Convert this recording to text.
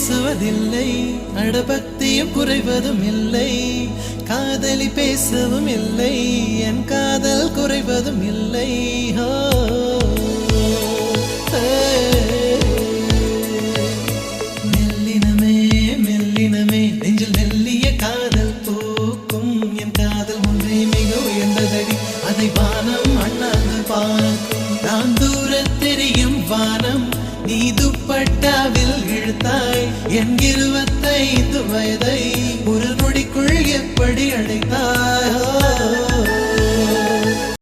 பேசுவதில்லை, அடபக்தியும் குறைவதும் இல்லை, காதலி பேசவும் இல்லை, என் காதல் குறைவதும் இல்லை. மெல்லினமே மெல்லினமே நெஞ்சில் மெல்லிய காதல் பூக்கும், என் காதல் ஒன்றே மிக உயர்ந்ததடி, அதை வானம் அண்ணாந்து பார்க்கும். நான் தூர தெரியும் வானம், நீ துப்பட்டாவில் இழுத்தாய் என் 25 வயதை ஒரு நொடிக்குள் எப்படி அழைத்தாய்.